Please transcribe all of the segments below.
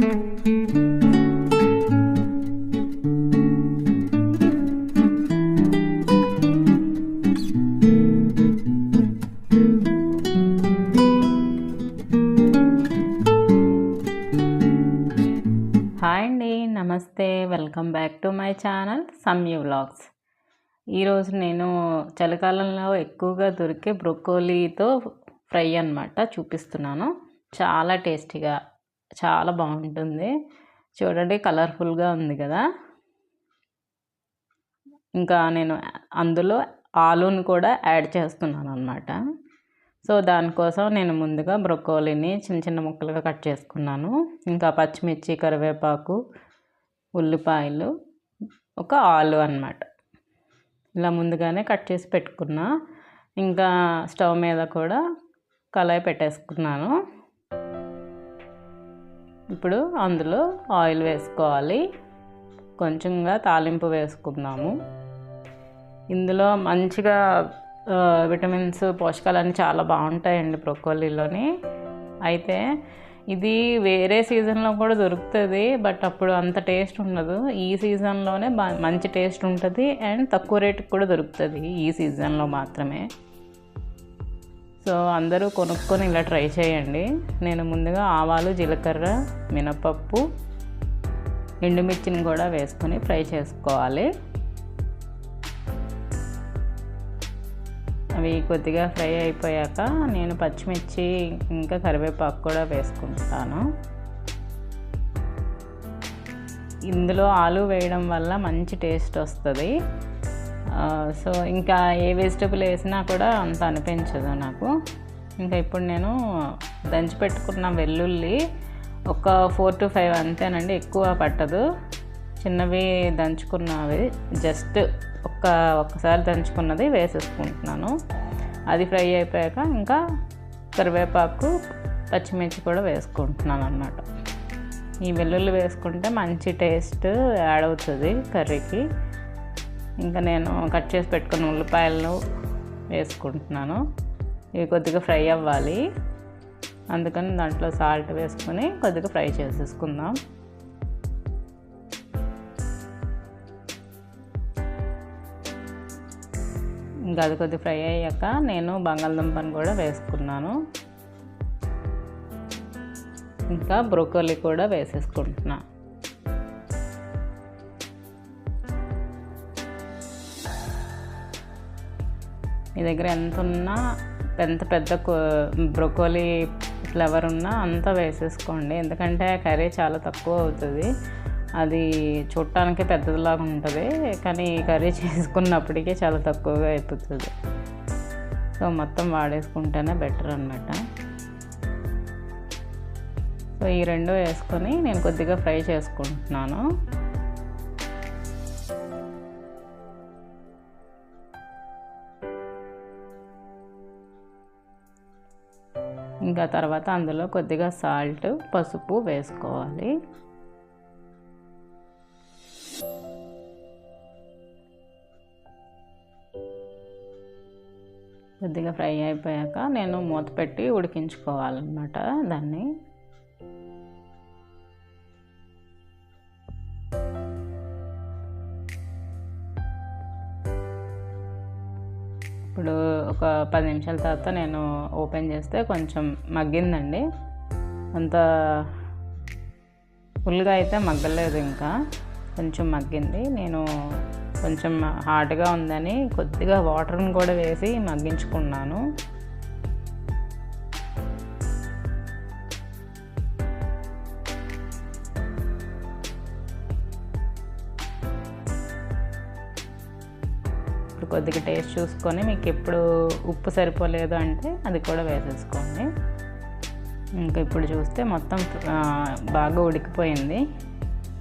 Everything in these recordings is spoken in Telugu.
హాయ్ అండి, నమస్తే. Welcome back to my channel Samyu vlogs. ఈరోజు నేను చలికాలంలో ఎక్కువగా దొరికే బ్రొకోలీతో ఫ్రై అన్నమాట చూపిస్తున్నాను. చాలా టేస్టీగా, చాలా బాగుంటుంది. చూడండి, కలర్ఫుల్గా ఉంది కదా. ఇంకా నేను అందులో ఆలూని కూడా యాడ్ చేస్తున్నాను అన్నమాట. సో దానికోసం నేను ముందుగా బ్రొకోలీని చిన్న చిన్న ముక్కలుగా కట్ చేసుకున్నాను. ఇంకా పచ్చిమిర్చి, కరివేపాకు, ఉల్లిపాయలు, ఒక ఆలు అన్నమాట. ఇలా ముందుగానే కట్ చేసి పెట్టుకున్నా. ఇంకా స్టవ్ మీద కూడా కళాయి పెట్టేసుకున్నాను. ఇప్పుడు అందులో ఆయిల్ వేసుకోవాలి. కొంచెంగా తాలింపు వేసుకుందాము. ఇందులో మంచిగా విటమిన్స్, పోషకాలన్నీ చాలా బాగుంటాయండి బ్రొకోలీలోని. అయితే ఇది వేరే సీజన్లో కూడా దొరుకుతుంది, బట్ అప్పుడు అంత టేస్ట్ ఉండదు. ఈ సీజన్లోనే మంచి టేస్ట్ ఉంటుంది అండ్ తక్కువ రేటుకి కూడా దొరుకుతుంది ఈ సీజన్లో మాత్రమే. సో అందరూ కొనుక్కొని ఇలా ట్రై చేయండి. నేను ముందుగా ఆవాలు, జీలకర్ర, మినపప్పు, ఎండుమిర్చిని కూడా వేసుకొని ఫ్రై చేసుకోవాలి. అవి కొద్దిగా ఫ్రై అయిపోయాక నేను పచ్చిమిర్చి ఇంకా కరివేపాకు కూడా వేసుకుంటాను. ఇందులో ఆలు వేయడం వల్ల మంచి టేస్ట్ వస్తుంది. సో ఇంకా ఏ వెజిటబుల్ వేసినా కూడా అంత అనిపించదు నాకు. ఇంకా ఇప్పుడు నేను దంచి పెట్టుకున్న వెల్లుల్లి ఒక 4 to 5 అంతేనండి, ఎక్కువ పట్టదు. చిన్నవి దంచుకున్నవి, జస్ట్ ఒక్కసారి దంచుకున్నది వేసేసుకుంటున్నాను. అది ఫ్రై అయిపోయాక ఇంకా కరివేపాకు, పచ్చిమిర్చి కూడా వేసుకుంటున్నాను అన్నమాట. ఈ వెల్లుల్లి వేసుకుంటే మంచి టేస్ట్ యాడ్ అవుతుంది కర్రీకి. ఇంకా నేను కట్ చేసి పెట్టుకున్న ఉల్లిపాయలను వేసుకుంటున్నాను. ఇవి కొద్దిగా ఫ్రై అవ్వాలి, అందుకని దాంట్లో సాల్ట్ వేసుకొని కొద్దిగా ఫ్రై చేసేసుకుందాం. ఇంకా అది కొద్దిగా ఫ్రై అయ్యాక నేను బంగాళదుంపని కూడా వేసుకున్నాను. ఇంకా బ్రొకోలీ కూడా వేసేసుకుంటున్నా. మీ దగ్గర ఎంత పెద్ద బ్రొకోలీ ఫ్లేవర్ ఉన్నా అంతా వేసేసుకోండి, ఎందుకంటే కర్రీ చాలా తక్కువ అవుతుంది. అది చూడటానికి పెద్దదిలాగా ఉంటుంది, కానీ కర్రీ చేసుకున్నప్పటికీ చాలా తక్కువగా అయిపోతుంది. సో మొత్తం వాడేసుకుంటేనే బెటర్ అన్నమాట. సో ఈ రెండు వేసుకొని నేను కొద్దిగా ఫ్రై చేసుకుంటున్నాను. ఇంకా తర్వాత అందులో కొద్దిగా సాల్ట్, పసుపు వేసుకోవాలి. కొద్దిగా ఫ్రై అయిపోయాక నేను మూత పెట్టి ఉడికించుకోవాలన్నమాట దాన్ని. ఇప్పుడు ఒక 10 నిమిషాల తర్వాత నేను ఓపెన్ చేస్తే కొంచెం మగ్గిందండి. అంత ఫుల్గా అయితే మగ్గలేదు, ఇంకా కొంచెం మగ్గింది. నేను కొంచెం హార్డ్గా ఉందని కొద్దిగా వాటర్ని కూడా వేసి మగ్గించుకున్నాను. ఇప్పుడు కొద్దిగా టేస్ట్ చూసుకొని మీకు ఎప్పుడు ఉప్పు సరిపోలేదు అంటే అది కూడా వేసేసుకోండి. ఇంకా ఇప్పుడు చూస్తే మొత్తం బాగా ఉడికిపోయింది.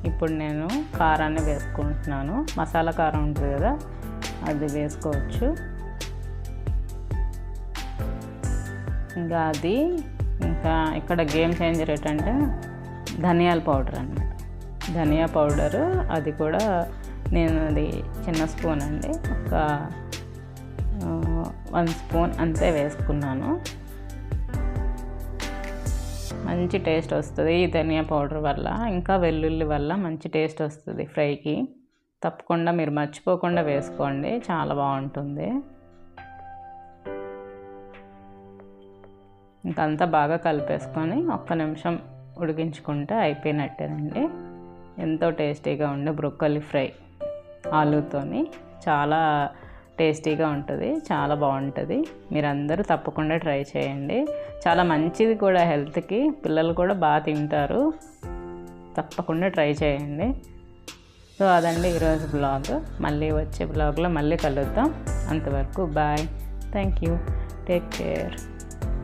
ఇప్పుడు నేను కారాన్ని వేసుకుంటున్నాను. మసాలా కారం ఉంటుంది కదా, అది వేసుకోవచ్చు. ఇంకా అది ఇంకా ఇక్కడ గేమ్ చేంజర్ ఏంటంటే ధనియాల పౌడర్ అన్నమాట. ధనియా పౌడరు అది కూడా నేను అది చిన్న స్పూన్ అండి, ఒక 1 స్పూన్ అంతే వేసుకున్నాను. మంచి టేస్ట్ వస్తుంది ఈ ధనియా పౌడర్ వల్ల, ఇంకా వెల్లుల్లి వల్ల మంచి టేస్ట్ వస్తుంది ఫ్రైకి. తప్పకుండా మీరు మర్చిపోకుండా వేసుకోండి, చాలా బాగుంటుంది. ఇంకంతా బాగా కలిపేసుకొని ఒక్క నిమిషం ఉడికించుకుంటే అయిపోయినట్టేనండి. ఎంతో టేస్టీగా ఉండే బ్రొక్కలి ఫ్రై ఆలూతోని చాలా టేస్టీగా ఉంటుంది, చాలా బాగుంటుంది. మీరందరూ తప్పకుండా ట్రై చేయండి. చాలా మంచిది కూడా హెల్త్కి, పిల్లలు కూడా బాగా తింటారు. తప్పకుండా ట్రై చేయండి. సో అదండి ఈరోజు బ్లాగ్. మళ్ళీ వచ్చే బ్లాగ్లో మళ్ళీ కలుద్దాం. అంతవరకు bye, thank you, take care.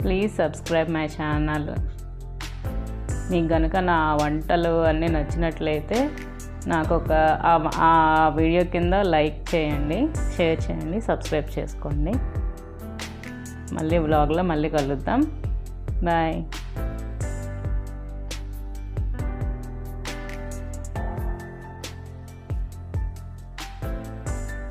Please subscribe my channel. మీకు కనుక నా వంటలు అన్నీ నచ్చినట్లయితే నాకు ఆ వీడియో కింద లైక్ చేయండి, షేర్ చేయండి, సబ్స్క్రైబ్ చేసుకోండి. మళ్ళీ వ్లాగ్లో మళ్ళీ కలుద్దాం. బాయ్.